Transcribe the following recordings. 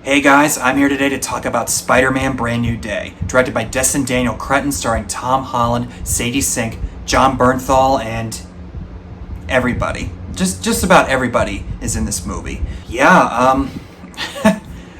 Hey guys, I'm here today to talk about Spider-Man Brand New Day, directed by Destin Daniel Cretton, starring Tom Holland, Sadie Sink, John Bernthal, and everybody. Just about everybody is in this movie.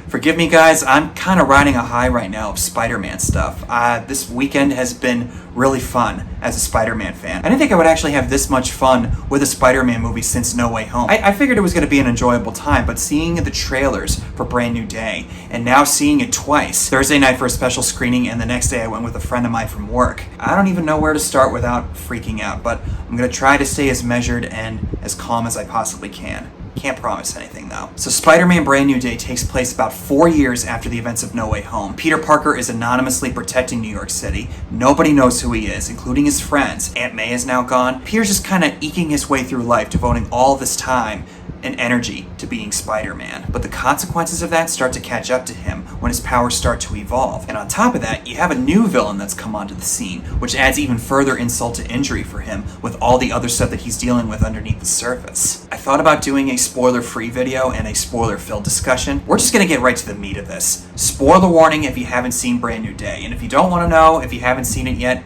Forgive me guys, I'm kind of riding a high right now of Spider-Man stuff. This weekend has been really fun as a Spider-Man fan. I didn't think I would actually have this much fun with a Spider-Man movie since No Way Home. I figured it was going to be an enjoyable time, but seeing the trailers for Brand New Day, and now seeing it twice, Thursday night for a special screening, and the next day I went with a friend of mine from work, I don't even know where to start without freaking out, but I'm going to try to stay as measured and as calm as I possibly can. Can't promise anything though. So Spider-Man Brand New Day takes place about 4 years after the events of No Way Home. Peter Parker is anonymously protecting New York City. Nobody knows who he is, including his friends. Aunt May is now gone. Peter's just kind of eking his way through life, devoting all of his time and energy to being Spider-Man. But the consequences of that start to catch up to him when his powers start to evolve. And on top of that, you have a new villain that's come onto the scene, which adds even further insult to injury for him with all the other stuff that he's dealing with underneath the surface. I thought about doing a spoiler-free video and a spoiler-filled discussion. We're just gonna get right to the meat of this. Spoiler warning if you haven't seen Brand New Day. And if you don't want to know, if you haven't seen it yet,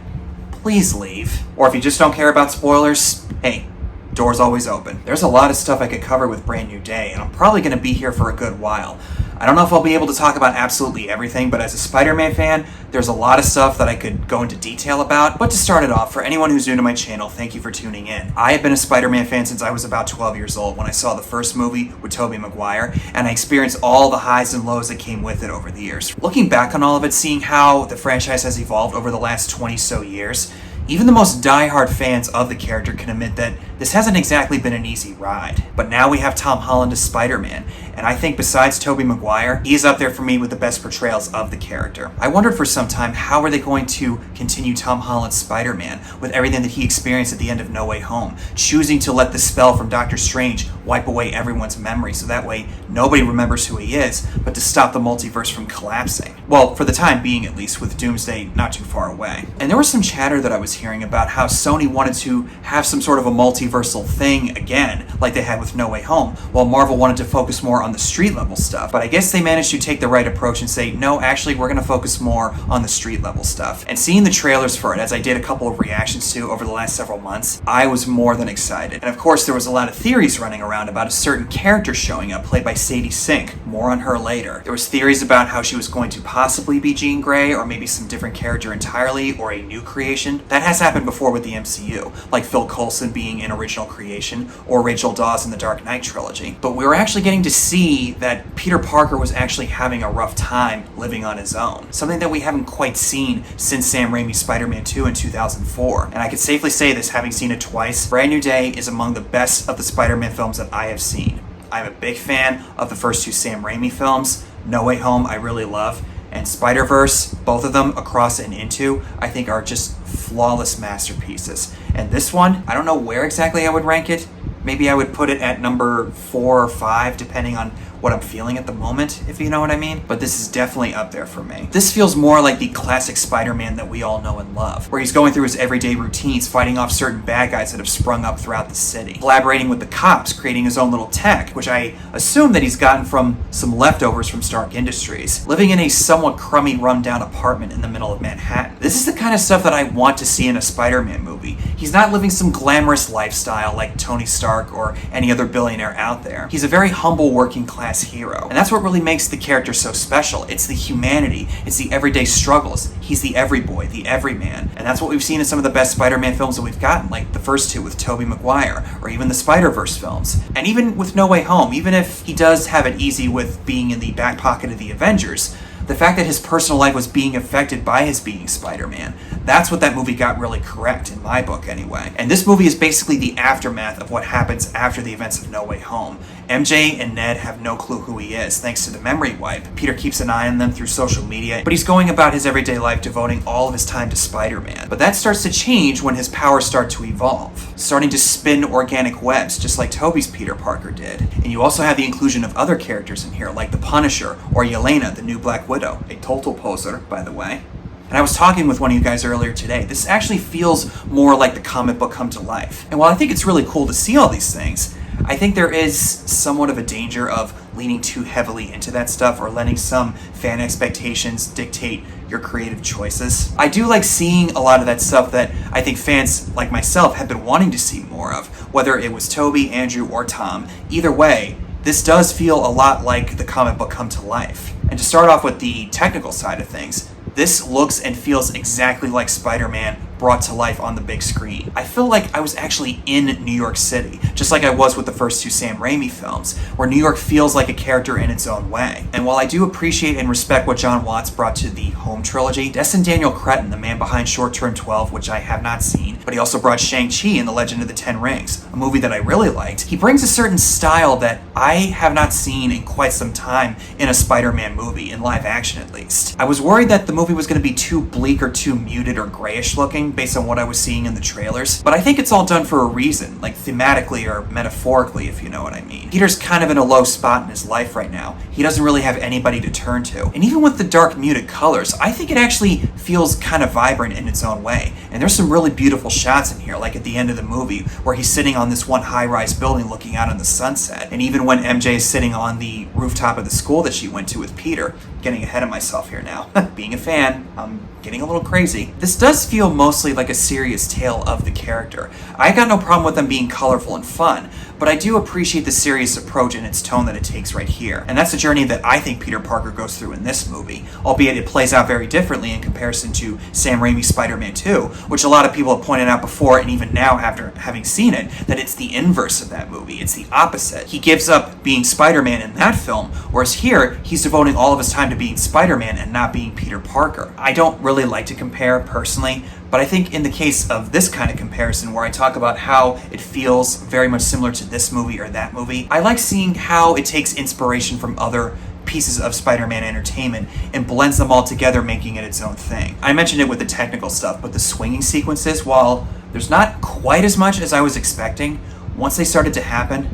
please leave. Or if you just don't care about spoilers, hey, door's always open. There's a lot of stuff I could cover with Brand New Day, and I'm probably going to be here for a good while. I don't know if I'll be able to talk about absolutely everything, but as a Spider-Man fan, there's a lot of stuff that I could go into detail about. But to start it off, for anyone who's new to my channel, thank you for tuning in. I have been a Spider-Man fan since I was about 12 years old when I saw the first movie with Tobey Maguire, and I experienced all the highs and lows that came with it over the years. Looking back on all of it, seeing how the franchise has evolved over the last 20 so years, even the most die-hard fans of the character can admit that this hasn't exactly been an easy ride. But now we have Tom Holland as Spider-Man, and I think besides Tobey Maguire, he's up there for me with the best portrayals of the character. I wondered for some time, how are they going to continue Tom Holland's Spider-Man with everything that he experienced at the end of No Way Home, choosing to let the spell from Doctor Strange wipe away everyone's memory so that way nobody remembers who he is, but to stop the multiverse from collapsing. Well, for the time being at least, with Doomsday not too far away. And there was some chatter that I was hearing about how Sony wanted to have some sort of a multiversal thing again, like they had with No Way Home, while Marvel wanted to focus more on the street level stuff. But I guess they managed to take the right approach and say, no, actually we're going to focus more on the street level stuff. And seeing the trailers for it, as I did a couple of reactions to over the last several months, I was more than excited. And of course there was a lot of theories running around about a certain character showing up, played by Sadie Sink. More on her later. There was theories about how she was going to possibly be Jean Grey, or maybe some different character entirely, or a new creation. That has happened before with the MCU, like Phil Coulson being an original creation, or Rachel Dawes in the Dark Knight trilogy. But we were actually getting to see that Peter Parker was actually having a rough time living on his own. Something that we haven't quite seen since Sam Raimi's Spider-Man 2 in 2004. And I could safely say this, having seen it twice, Brand New Day is among the best of the Spider-Man films that I have seen. I'm a big fan of the first two Sam Raimi films. No Way Home I really love, and Spider-Verse, both of them, Across and Into, I think are just flawless masterpieces. And this one, I don't know where exactly I would rank it. Maybe I would put it at number 4 or 5, depending on what I'm feeling at the moment, if you know what I mean. But this is definitely up there for me. This feels more like the classic Spider-Man that we all know and love, where he's going through his everyday routines, fighting off certain bad guys that have sprung up throughout the city, collaborating with the cops, creating his own little tech, which I assume that he's gotten from some leftovers from Stark Industries, living in a somewhat crummy, run-down apartment in the middle of Manhattan. This is the kind of stuff that I want to see in a Spider-Man movie. He's not living some glamorous lifestyle like Tony Stark or any other billionaire out there. He's a very humble working class hero. And that's what really makes the character so special. It's the humanity. It's the everyday struggles. He's the every boy, the everyman. And that's what we've seen in some of the best Spider-Man films that we've gotten, like the first two with Tobey Maguire, or even the Spider-Verse films. And even with No Way Home, even if he does have it easy with being in the back pocket of the Avengers, the fact that his personal life was being affected by his being Spider-Man, that's what that movie got really correct, in my book anyway. And this movie is basically the aftermath of what happens after the events of No Way Home. MJ and Ned have no clue who he is, thanks to the memory wipe. Peter keeps an eye on them through social media, but he's going about his everyday life devoting all of his time to Spider-Man. But that starts to change when his powers start to evolve, starting to spin organic webs, just like Tobey's Peter Parker did. And you also have the inclusion of other characters in here, like the Punisher, or Yelena, the new Black Widow, a total poser, by the way. And I was talking with one of you guys earlier today. This actually feels more like the comic book come to life. And while I think it's really cool to see all these things, I think there is somewhat of a danger of leaning too heavily into that stuff or letting some fan expectations dictate your creative choices. I do like seeing a lot of that stuff that I think fans like myself have been wanting to see more of, whether it was Toby, Andrew, or Tom. Either way, this does feel a lot like the comic book come to life. And to start off with the technical side of things, this looks and feels exactly like Spider-Man brought to life on the big screen. I feel like I was actually in New York City, just like I was with the first two Sam Raimi films, where New York feels like a character in its own way. And while I do appreciate and respect what John Watts brought to the Home trilogy, Destin Daniel Cretton, the man behind Short Term 12, which I have not seen, but he also brought Shang-Chi and the Legend of the Ten Rings, a movie that I really liked. He brings a certain style that I have not seen in quite some time in a Spider-Man movie, in live action at least. I was worried that the movie was going to be too bleak or too muted or grayish looking based on what I was seeing in the trailers, but I think it's all done for a reason, like thematically or metaphorically, if you know what I mean. Peter's kind of in a low spot in his life right now. He doesn't really have anybody to turn to. And even with the dark muted colors, I think it actually feels kind of vibrant in its own way. And there's some really beautiful shots in here, like at the end of the movie, where he's sitting on this one high-rise building looking out on the sunset. And even when MJ is sitting on the rooftop of the school that she went to with Peter. Getting ahead of myself here now. Being a fan, I'm getting a little crazy. This does feel mostly like a serious tale of the character. I got no problem with them being colorful and fun, but I do appreciate the serious approach and its tone that it takes right here. And that's a journey that I think Peter Parker goes through in this movie, albeit it plays out very differently in comparison to Sam Raimi's Spider-Man 2, which a lot of people have pointed out before, and even now after having seen it, that it's the inverse of that movie. It's the opposite. He gives up being Spider-Man in that film, whereas here, he's devoting all of his time to being Spider-Man and not being Peter Parker. I don't really like to compare personally, but I think in the case of this kind of comparison where I talk about how it feels very much similar to this movie or that movie, I like seeing how it takes inspiration from other pieces of Spider-Man entertainment and blends them all together, making it its own thing. I mentioned it with the technical stuff, but the swinging sequences, while there's not quite as much as I was expecting, once they started to happen,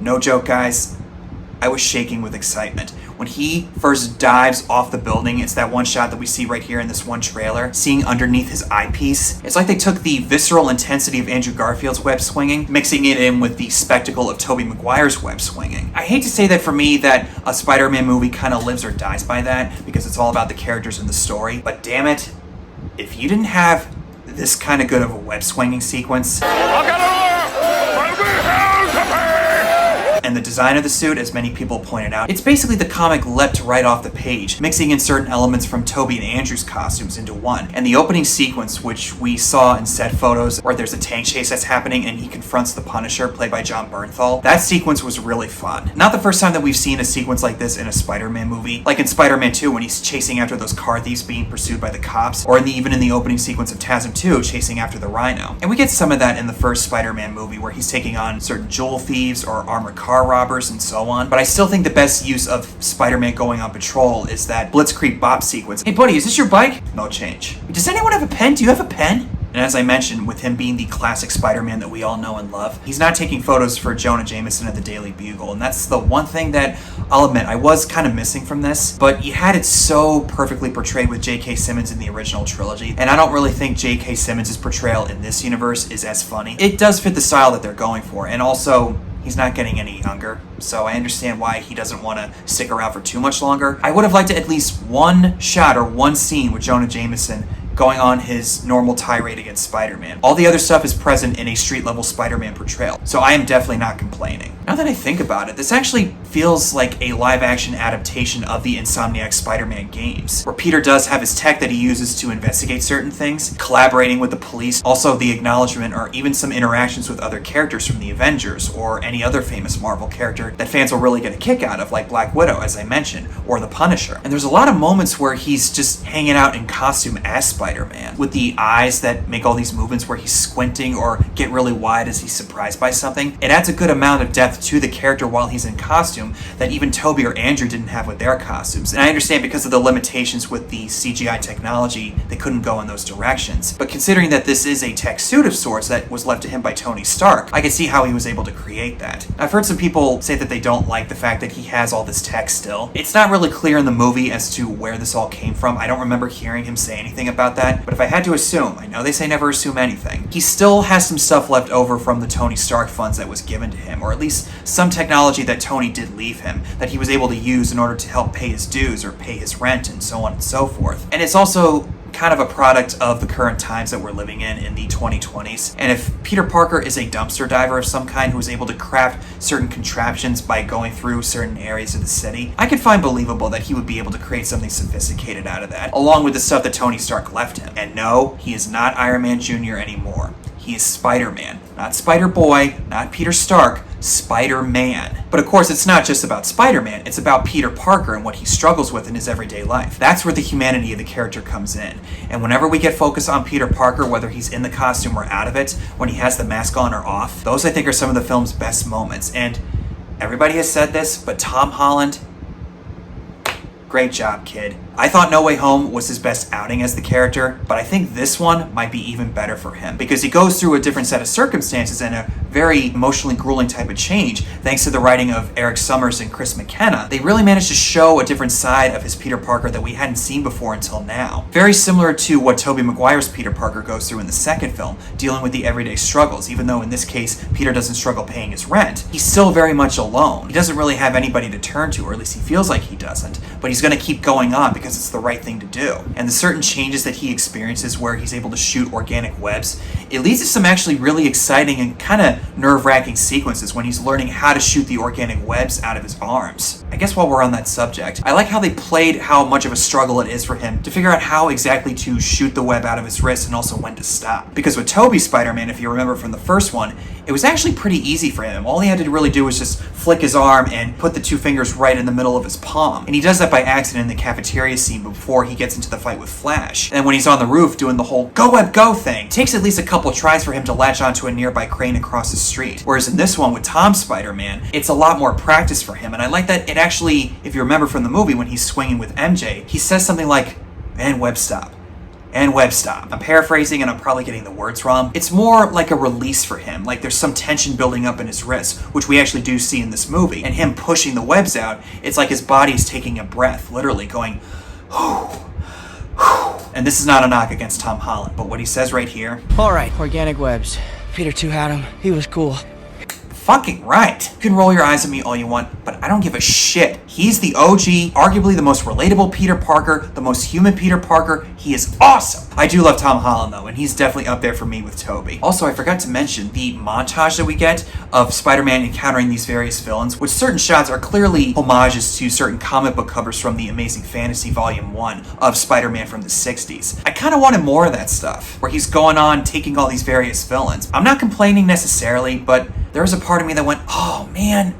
no joke guys, I was shaking with excitement. When he first dives off the building, it's that one shot that we see right here in this one trailer, seeing underneath his eyepiece. It's like they took the visceral intensity of Andrew Garfield's web swinging, mixing it in with the spectacle of Tobey Maguire's web swinging. I hate to say that for me that a Spider-Man movie kind of lives or dies by that, because it's all about the characters and the story, but damn it, if you didn't have this kind of good of a web swinging sequence, and the design of the suit, as many people pointed out, it's basically the comic leapt right off the page, mixing in certain elements from Toby and Andrew's costumes into one. And the opening sequence, which we saw in set photos, where there's a tank chase that's happening and he confronts the Punisher, played by Jon Bernthal, that sequence was really fun. Not the first time that we've seen a sequence like this in a Spider-Man movie, like in Spider-Man 2 when he's chasing after those car thieves being pursued by the cops, or even in the opening sequence of TASM 2 chasing after the Rhino. And we get some of that in the first Spider-Man movie where he's taking on certain jewel thieves or armored car robbers and so on. But I still think the best use of Spider-Man going on patrol is that Blitzkrieg Bop sequence. Hey buddy, is this your bike? No change. Does anyone have a pen? Do you have a pen? And as I mentioned, with him being the classic Spider-Man that we all know and love, he's not taking photos for Jonah Jameson at the Daily Bugle. And that's the one thing that I'll admit I was kind of missing from this, but you had it so perfectly portrayed with J.K. Simmons in the original trilogy. And I don't really think J.K. Simmons' portrayal in this universe is as funny. It does fit the style that they're going for. And also, he's not getting any younger, so I understand why he doesn't want to stick around for too much longer. I would have liked at least one shot or one scene with Jonah Jameson going on his normal tirade against Spider-Man. All the other stuff is present in a street-level Spider-Man portrayal, so I am definitely not complaining. Now that I think about it, this actually feels like a live-action adaptation of the Insomniac Spider-Man games, where Peter does have his tech that he uses to investigate certain things, collaborating with the police, also the acknowledgement or even some interactions with other characters from the Avengers or any other famous Marvel character that fans will really get a kick out of, like Black Widow, as I mentioned, or the Punisher. And there's a lot of moments where he's just hanging out in costume as Spider-Man, with the eyes that make all these movements where he's squinting or get really wide as he's surprised by something. It adds a good amount of depth depth to the character while he's in costume that even Toby or Andrew didn't have with their costumes. And I understand because of the limitations with the CGI technology, they couldn't go in those directions. But considering that this is a tech suit of sorts that was left to him by Tony Stark, I can see how he was able to create that. I've heard some people say that they don't like the fact that he has all this tech still. It's not really clear in the movie as to where this all came from. I don't remember hearing him say anything about that, but if I had to assume, I know they say never assume anything, he still has some stuff left over from the Tony Stark funds that was given to him, or at least some technology that Tony did leave him that he was able to use in order to help pay his dues or pay his rent and so on and so forth. And it's also kind of a product of the current times that we're living in the 2020s. And if Peter Parker is a dumpster diver of some kind who is able to craft certain contraptions by going through certain areas of the city, I could find believable that he would be able to create something sophisticated out of that, along with the stuff that Tony Stark left him. And no, he is not Iron Man Jr. anymore. He is Spider-Man. Not Spider-Boy, not Peter Stark, Spider-Man. But of course, it's not just about Spider-Man, it's about Peter Parker and what he struggles with in his everyday life. That's where the humanity of the character comes in. And whenever we get focused on Peter Parker, whether he's in the costume or out of it, when he has the mask on or off, those I think are some of the film's best moments. And everybody has said this, but Tom Holland, great job, kid. I thought No Way Home was his best outing as the character, but I think this one might be even better for him because he goes through a different set of circumstances and a very emotionally grueling type of change. Thanks to the writing of Eric Summers and Chris McKenna, they really managed to show a different side of his Peter Parker that we hadn't seen before until now. Very similar to what Tobey Maguire's Peter Parker goes through in the second film, dealing with the everyday struggles. Even though in this case, Peter doesn't struggle paying his rent, he's still very much alone. He doesn't really have anybody to turn to, or at least he feels like he doesn't, but he's going to keep going on because it's the right thing to do. And the certain changes that he experiences where he's able to shoot organic webs, it leads to some actually really exciting and kind of nerve-wracking sequences when he's learning how to shoot the organic webs out of his arms. I guess while we're on that subject, I like how they played how much of a struggle it is for him to figure out how exactly to shoot the web out of his wrist and also when to stop. Because with Tobey's Spider-Man, if you remember from the first one, it was actually pretty easy for him. All he had to really do was just flick his arm and put the two fingers right in the middle of his palm. And he does that by accident in the cafeteria scene before he gets into the fight with Flash. And when he's on the roof doing the whole go web go thing, it takes at least a couple tries for him to latch onto a nearby crane across the street. Whereas in this one with Tom's Spider-Man, it's a lot more practice for him. And I like that it actually, if you remember from the movie when he's swinging with MJ, he says something like, and web stop. And web stop. I'm paraphrasing and I'm probably getting the words wrong. It's more like a release for him. Like there's some tension building up in his wrist, which we actually do see in this movie. And him pushing the webs out, it's like his body's taking a breath, literally going, whew, whew. And this is not a knock against Tom Holland, but what he says right here. All right, organic webs. Peter 2 had him. He was cool. Fucking right. You can roll your eyes at me all you want, but I don't give a shit. He's the OG, arguably the most relatable Peter Parker, the most human Peter Parker. He is awesome. I do love Tom Holland though, and he's definitely up there for me with Tobey. Also, I forgot to mention the montage that we get of Spider-Man encountering these various villains, which certain shots are clearly homages to certain comic book covers from the Amazing Fantasy Volume 1 of Spider-Man from the 60s. I kind of wanted more of that stuff, where he's going on taking all these various villains. I'm not complaining necessarily, but there was a part of me that went, oh man,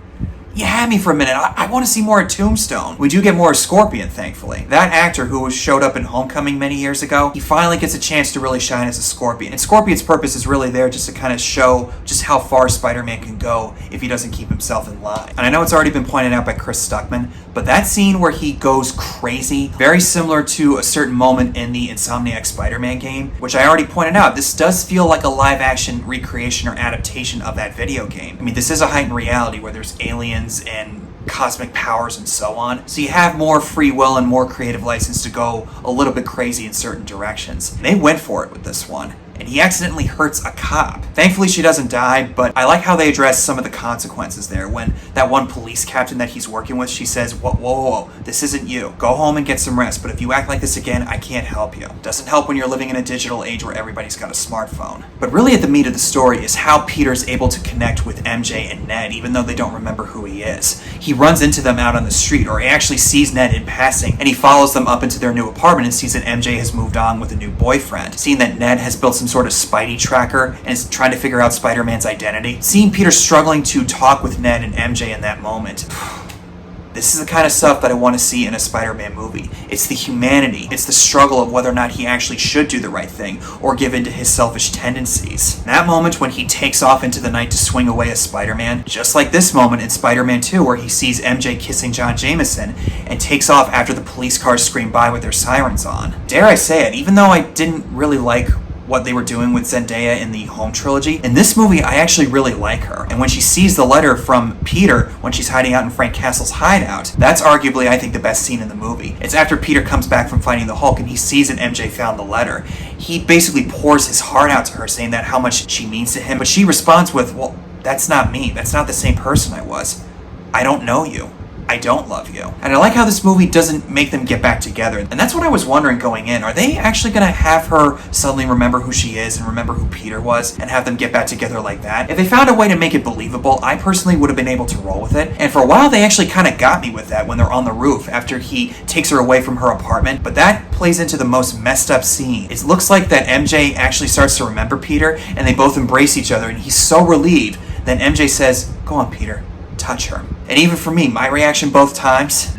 you had me for a minute. I want to see more of Tombstone. We do get more of Scorpion, thankfully. That actor who showed up in Homecoming many years ago, he finally gets a chance to really shine as a Scorpion. And Scorpion's purpose is really there just to kind of show just how far Spider-Man can go if he doesn't keep himself in line. And I know it's already been pointed out by Chris Stuckman, but that scene where he goes crazy, very similar to a certain moment in the Insomniac Spider-Man game, which I already pointed out, this does feel like a live-action recreation or adaptation of that video game. I mean, this is a heightened reality where there's aliens and cosmic powers and so on. So you have more free will and more creative license to go a little bit crazy in certain directions. And they went for it with this one. And he accidentally hurts a cop. Thankfully, she doesn't die, but I like how they address some of the consequences there. When that one police captain that he's working with, she says, whoa, whoa, whoa, this isn't you. Go home and get some rest, but if you act like this again, I can't help you. Doesn't help when you're living in a digital age where everybody's got a smartphone. But really at the meat of the story is how Peter's able to connect with MJ and Ned, even though they don't remember who he is. He runs into them out on the street, or he actually sees Ned in passing, and he follows them up into their new apartment and sees that MJ has moved on with a new boyfriend. Seeing that Ned has built some sort of Spidey tracker and is trying to figure out Spider-Man's identity. Seeing Peter struggling to talk with Ned and MJ in that moment. This is the kind of stuff that I want to see in a Spider-Man movie. It's the humanity. It's the struggle of whether or not he actually should do the right thing or give in to his selfish tendencies. That moment when he takes off into the night to swing away as Spider-Man, just like this moment in Spider-Man 2 where he sees MJ kissing John Jameson and takes off after the police cars scream by with their sirens on. Dare I say it, even though I didn't really like what they were doing with Zendaya in the Home trilogy, in this movie I actually really like her. And when she sees the letter from Peter when she's hiding out in Frank Castle's hideout, that's arguably, I think, the best scene in the movie. It's after Peter comes back from fighting the Hulk and he sees that MJ found the letter. He basically pours his heart out to her, saying that how much she means to him, but she responds with, well, that's not me. That's not the same person I was. I don't know you. I don't love you. And I like how this movie doesn't make them get back together. And that's what I was wondering going in. Are they actually going to have her suddenly remember who she is and remember who Peter was and have them get back together like that? If they found a way to make it believable, I personally would have been able to roll with it. And for a while, they actually kind of got me with that when they're on the roof after he takes her away from her apartment. But that plays into the most messed up scene. It looks like that MJ actually starts to remember Peter and they both embrace each other and he's so relieved. Then MJ says, "Go on, Peter. Touch her." And even for me, my reaction both times,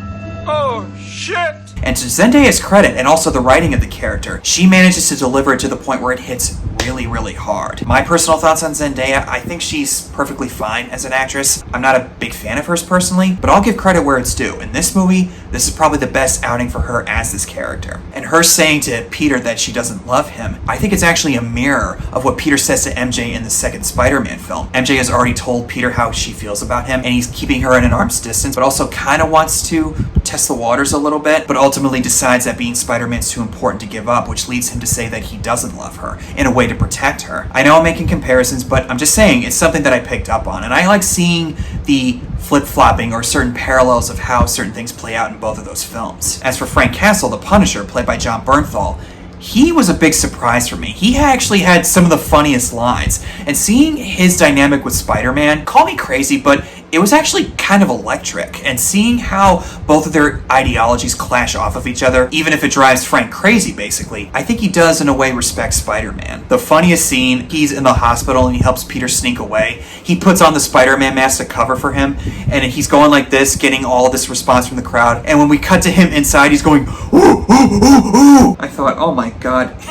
oh shit! And to Zendaya's credit, and also the writing of the character, she manages to deliver it to the point where it hits really, really hard. My personal thoughts on Zendaya, I think she's perfectly fine as an actress. I'm not a big fan of hers personally, but I'll give credit where it's due. In this movie, this is probably the best outing for her as this character. And her saying to Peter that she doesn't love him, I think it's actually a mirror of what Peter says to MJ in the second Spider-Man film. MJ has already told Peter how she feels about him, and he's keeping her at an arm's distance, but also kind of wants to test the waters a little bit, but ultimately decides that being Spider-Man's too important to give up, which leads him to say that he doesn't love her in a way to protect her. I know I'm making comparisons, but I'm just saying it's something that I picked up on, and I like seeing the flip-flopping or certain parallels of how certain things play out in both of those films. As for Frank Castle, the Punisher, played by Jon Bernthal, he was a big surprise for me. He actually had some of the funniest lines, and seeing his dynamic with Spider-Man, call me crazy, but it was actually kind of electric, and seeing how both of their ideologies clash off of each other, even if it drives Frank crazy, basically, I think he does in a way respect Spider-Man. The funniest scene, he's in the hospital and he helps Peter sneak away. He puts on the Spider-Man mask to cover for him, and he's going like this, getting all this response from the crowd, and when we cut to him inside, he's going, ooh, ooh, ooh, ooh. I thought, oh my god,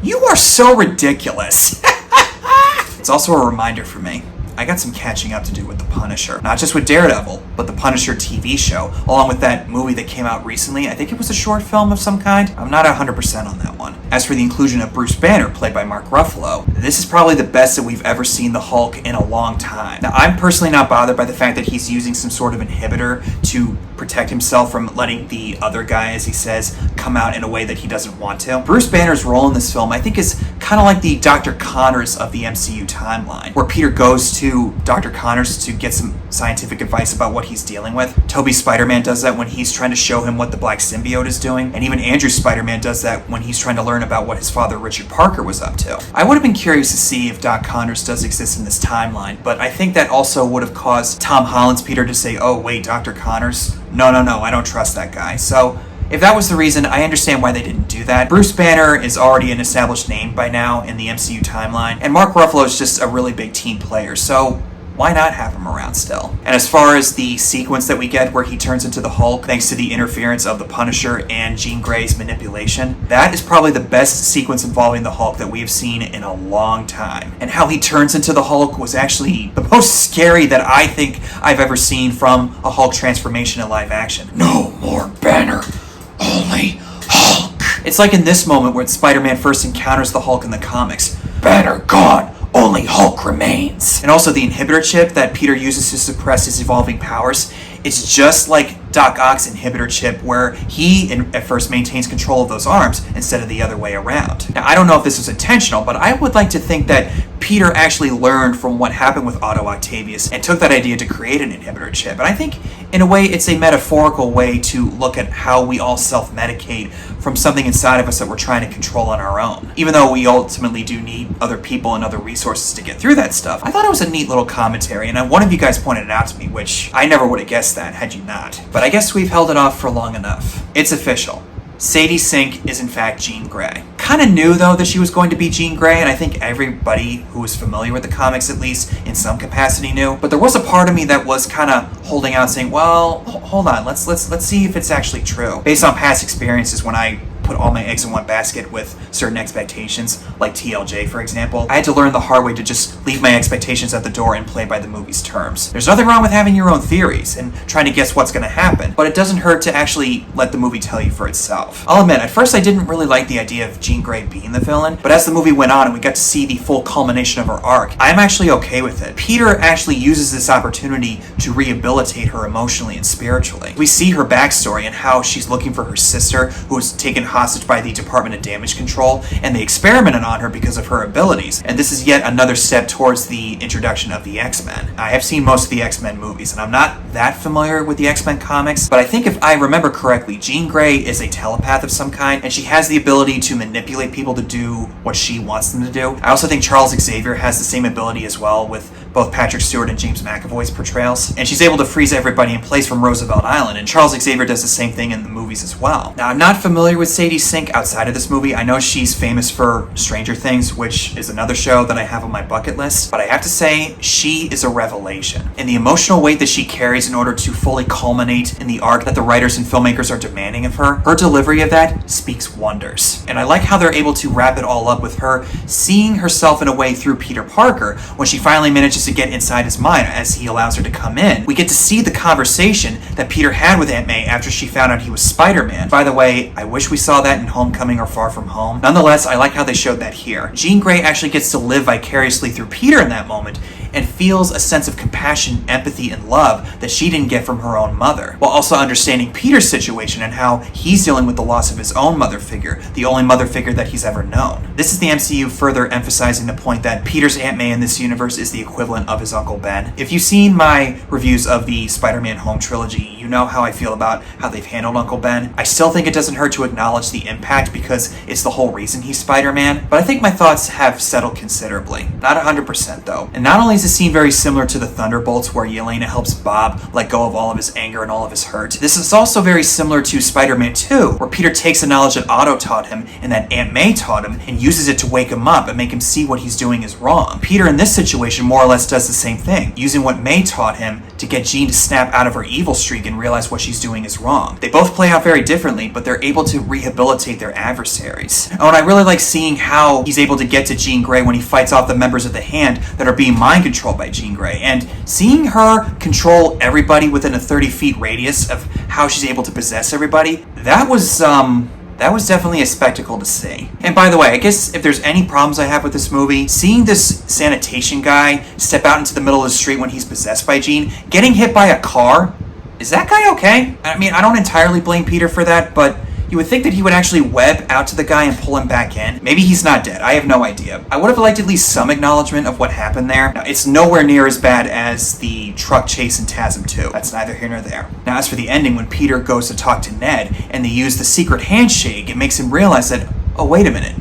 you are so ridiculous. It's also a reminder for me. I got some catching up to do with The Punisher. Not just with Daredevil, but The Punisher TV show, along with that movie that came out recently. I think it was a short film of some kind. I'm not 100% on that one. As for the inclusion of Bruce Banner, played by Mark Ruffalo, this is probably the best that we've ever seen the Hulk in a long time. Now, I'm personally not bothered by the fact that he's using some sort of inhibitor to protect himself from letting the other guy, as he says, come out in a way that he doesn't want to. Bruce Banner's role in this film, I think, is kind of like the Dr. Connors of the MCU timeline, where Peter goes to Dr. Connors to get some scientific advice about what he's dealing with. Tobey's Spider-Man does that when he's trying to show him what the black symbiote is doing, and even Andrew's Spider-Man does that when he's trying to learn about what his father Richard Parker was up to. I would have been curious to see if Doc Connors does exist in this timeline, but I think that also would have caused Tom Holland's Peter to say, oh wait, Dr. Connors? No, I don't trust that guy. So if that was the reason, I understand why they didn't do that. Bruce Banner is already an established name by now in the MCU timeline, and Mark Ruffalo is just a really big team player, so why not have him around still? And as far as the sequence that we get where he turns into the Hulk, thanks to the interference of the Punisher and Jean Grey's manipulation, that is probably the best sequence involving the Hulk that we have seen in a long time. And how he turns into the Hulk was actually the most scary that I think I've ever seen from a Hulk transformation in live action. No more Banner, only Hulk. It's like in this moment where Spider-Man first encounters the Hulk in the comics. Banner gone, only Hulk remains. And also the inhibitor chip that Peter uses to suppress his evolving powers, it's just like Doc Ock's inhibitor chip, where he at first maintains control of those arms instead of the other way around. Now, I don't know if this was intentional, but I would like to think that Peter actually learned from what happened with Otto Octavius and took that idea to create an inhibitor chip. And I think, in a way, it's a metaphorical way to look at how we all self-medicate from something inside of us that we're trying to control on our own. Even though we ultimately do need other people and other resources to get through that stuff. I thought it was a neat little commentary, and one of you guys pointed it out to me, which I never would have guessed that had you not. But I guess we've held it off for long enough. It's official. Sadie Sink is in fact Jean Grey. Kind of knew though that she was going to be Jean Grey, and I think everybody who was familiar with the comics, at least in some capacity, knew. But there was a part of me that was kind of holding out, saying, "Well, hold on, let's see if it's actually true." Based on past experiences, when I put all my eggs in one basket with certain expectations, like TLJ for example, I had to learn the hard way to just leave my expectations at the door and play by the movie's terms. There's nothing wrong with having your own theories and trying to guess what's going to happen, but it doesn't hurt to actually let the movie tell you for itself. I'll admit, at first I didn't really like the idea of Jean Grey being the villain, but as the movie went on and we got to see the full culmination of her arc, I'm actually okay with it. Peter actually uses this opportunity to rehabilitate her emotionally and spiritually. We see her backstory and how she's looking for her sister, who was taken hostage by the Department of Damage Control, and they experimented on her because of her abilities. And this is yet another step towards the introduction of the X-Men. I have seen most of the X-Men movies, and I'm not that familiar with the X-Men comics, but I think if I remember correctly, Jean Grey is a telepath of some kind, and she has the ability to manipulate people to do what she wants them to do. I also think Charles Xavier has the same ability as well, with both Patrick Stewart and James McAvoy's portrayals. And she's able to freeze everybody in place from Roosevelt Island, and Charles Xavier does the same thing in the movies as well. Now, I'm not familiar with Sadie Sink outside of this movie. I know she's famous for Stranger Things, which is another show that I have on my bucket list, but I have to say, she is a revelation. And the emotional weight that she carries in order to fully culminate in the arc that the writers and filmmakers are demanding of her, her delivery of that speaks wonders. And I like how they're able to wrap it all up with her seeing herself in a way through Peter Parker when she finally manages to get inside his mind as he allows her to come in. We get to see the conversation that Peter had with Aunt May after she found out he was Spider-Man. By the way, I wish we saw that in Homecoming or Far From Home. Nonetheless, I like how they showed that here. Jean Grey actually gets to live vicariously through Peter in that moment and feels a sense of compassion, empathy, and love that she didn't get from her own mother, while also understanding Peter's situation and how he's dealing with the loss of his own mother figure, the only mother figure that he's ever known. This is the MCU further emphasizing the point that Peter's Aunt May in this universe is the equivalent of his Uncle Ben. If you've seen my reviews of the Spider-Man Home trilogy, you know how I feel about how they've handled Uncle Ben. I still think it doesn't hurt to acknowledge the impact because it's the whole reason he's Spider-Man, but I think my thoughts have settled considerably. Not 100% though. And not only is the scene very similar to the Thunderbolts where Yelena helps Bob let go of all of his anger and all of his hurt, this is also very similar to Spider-Man 2, where Peter takes the knowledge that Otto taught him and that Aunt May taught him and uses it to wake him up and make him see what he's doing is wrong. Peter in this situation more or less does the same thing, using what May taught him to get Jean to snap out of her evil streak and realize what she's doing is wrong. They both play out very differently, but they're able to rehabilitate their adversaries. Oh, and I really like seeing how he's able to get to Jean Grey when he fights off the members of the Hand that are being mind controlled by Jean Grey, and seeing her control everybody within a 30 feet radius of how she's able to possess everybody, that was definitely a spectacle to see. And by the way, I guess if there's any problems I have with this movie, seeing this sanitation guy step out into the middle of the street when he's possessed by Jean, getting hit by a car, is that guy okay? I mean, I don't entirely blame Peter for that, but you would think that he would actually web out to the guy and pull him back in. Maybe he's not dead. I have no idea. I would have liked at least some acknowledgement of what happened there. Now, it's nowhere near as bad as the truck chase in TASM 2. That's neither here nor there. Now, as for the ending, when Peter goes to talk to Ned and they use the secret handshake, it makes him realize that, oh, wait a minute.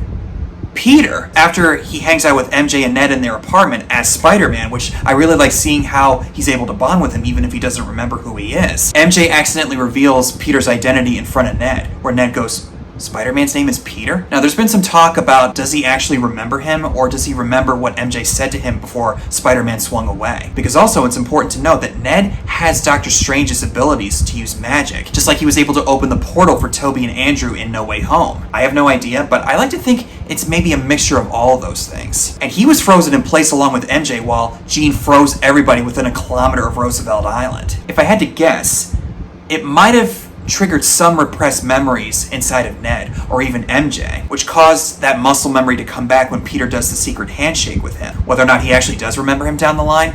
Peter, after he hangs out with MJ and Ned in their apartment as Spider-Man, which I really like seeing how he's able to bond with him even if he doesn't remember who he is. MJ accidentally reveals Peter's identity in front of Ned, where Ned goes, Spider-Man's name is Peter? Now, there's been some talk about does he actually remember him, or does he remember what MJ said to him before Spider-Man swung away? Because also, it's important to note that Ned has Doctor Strange's abilities to use magic, just like he was able to open the portal for Toby and Andrew in No Way Home. I have no idea, but I like to think it's maybe a mixture of all of those things. And he was frozen in place along with MJ while Jean froze everybody within a kilometer of Roosevelt Island. If I had to guess, it might have triggered some repressed memories inside of Ned, or even MJ, which caused that muscle memory to come back when Peter does the secret handshake with him. Whether or not he actually does remember him down the line,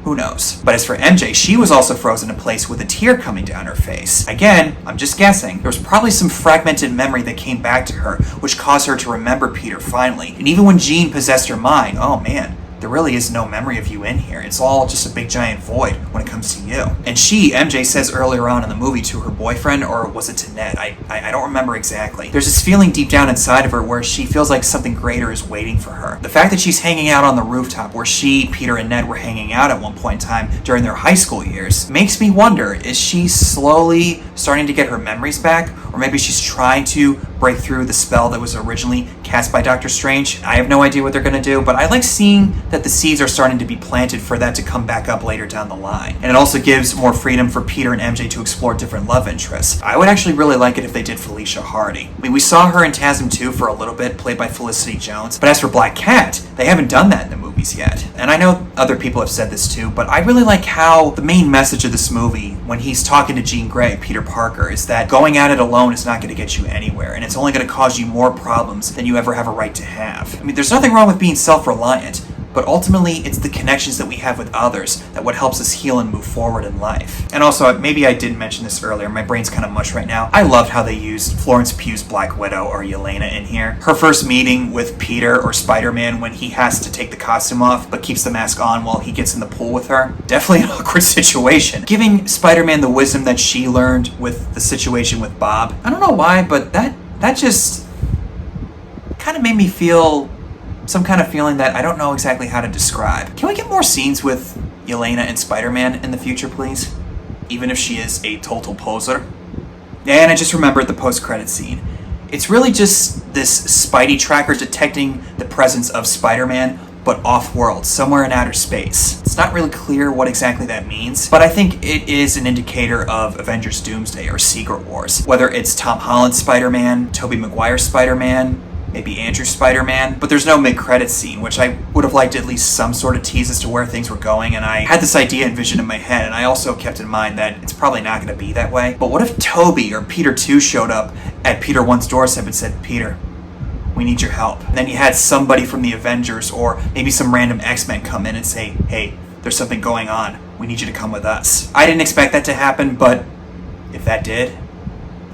who knows? But as for MJ, she was also frozen in place with a tear coming down her face. Again, I'm just guessing. There was probably some fragmented memory that came back to her, which caused her to remember Peter finally. And even when Jean possessed her mind, oh man, there really is no memory of you in here. It's all just a big giant void when it comes to you. And she, MJ, says earlier on in the movie to her boyfriend, or was it to Ned? I don't remember exactly. There's this feeling deep down inside of her where she feels like something greater is waiting for her. The fact that she's hanging out on the rooftop where she, Peter, and Ned were hanging out at one point in time during their high school years makes me wonder, is she slowly starting to get her memories back? Or maybe she's trying to break through the spell that was originally cast by Doctor Strange. I have no idea what they're going to do, but I like seeing that the seeds are starting to be planted for that to come back up later down the line. And it also gives more freedom for Peter and MJ to explore different love interests. I would actually really like it if they did Felicia Hardy. I mean, we saw her in TASM 2 for a little bit, played by Felicity Jones, but as for Black Cat, they haven't done that in the movies yet. And I know other people have said this too, but I really like how the main message of this movie, when he's talking to Jean Grey, Peter Parker, is that going at it alone is not going to get you anywhere, and it's only going to cause you more problems than you ever have a right to have. I mean, there's nothing wrong with being self-reliant, but ultimately it's the connections that we have with others that what helps us heal and move forward in life. And also, maybe I didn't mention this earlier, my brain's kind of mush right now. I loved how they used Florence Pugh's Black Widow, or Yelena, in here. Her first meeting with Peter, or Spider-Man, when he has to take the costume off but keeps the mask on while he gets in the pool with her. Definitely an awkward situation. Giving Spider-Man the wisdom that she learned with the situation with Bob. I don't know why, but that just kind of made me feel some kind of feeling that I don't know exactly how to describe. Can we get more scenes with Yelena and Spider-Man in the future, please? Even if she is a total poser. And I just remembered the post-credit scene. It's really just this Spidey tracker detecting the presence of Spider-Man, but off-world, somewhere in outer space. It's not really clear what exactly that means, but I think it is an indicator of Avengers Doomsday or Secret Wars. Whether it's Tom Holland's Spider-Man, Tobey Maguire's Spider-Man, maybe Andrew's Spider-Man, but there's no mid-credits scene, which I would have liked at least some sort of tease as to where things were going, and I had this idea envisioned in my head, and I also kept in mind that it's probably not going to be that way. But what if Tobey or Peter 2 showed up at Peter 1's doorstep and said, "Peter, we need your help." And then you had somebody from the Avengers or maybe some random X-Men come in and say, "Hey, there's something going on. We need you to come with us." I didn't expect that to happen, but if that did,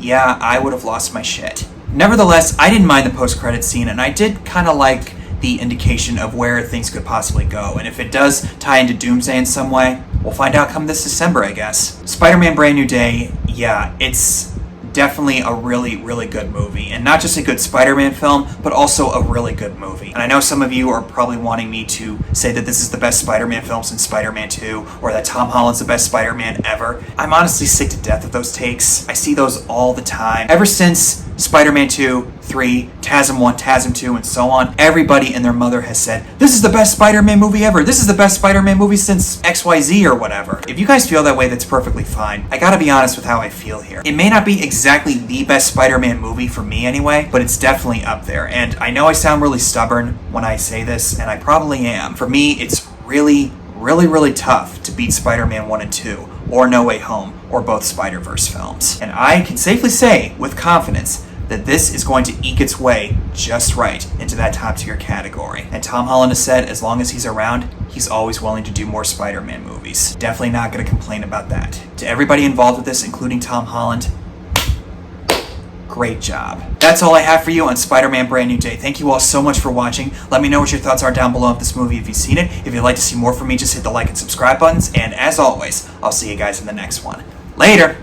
yeah, I would have lost my shit. Nevertheless, I didn't mind the post-credit scene, and I did kind of like the indication of where things could possibly go. And if it does tie into Doomsday in some way, we'll find out come this December, I guess. Spider-Man Brand New Day, yeah, it's definitely a really, really good movie. And not just a good Spider-Man film, but also a really good movie. And I know some of you are probably wanting me to say that this is the best Spider-Man film since Spider-Man 2, or that Tom Holland's the best Spider-Man ever. I'm honestly sick to death of those takes. I see those all the time. Ever since Spider-Man 2, 3, TASM 1, TASM 2, and so on, everybody and their mother has said, "This is the best Spider-Man movie ever. This is the best Spider-Man movie since XYZ or whatever." If you guys feel that way, that's perfectly fine. I gotta be honest with how I feel here. It may not be exactly the best Spider-Man movie for me anyway, but it's definitely up there. And I know I sound really stubborn when I say this, and I probably am. For me, it's really, really, really tough to beat Spider-Man 1 and 2, or No Way Home, or both Spider-Verse films. And I can safely say, with confidence, that this is going to eke its way just right into that top tier category. And Tom Holland has said as long as he's around, he's always willing to do more Spider-Man movies. Definitely not going to complain about that. To everybody involved with this, including Tom Holland, great job. That's all I have for you on Spider-Man Brand New Day. Thank you all so much for watching. Let me know what your thoughts are down below of this movie if you've seen it. If you'd like to see more from me, just hit the like and subscribe buttons. And as always, I'll see you guys in the next one. Later!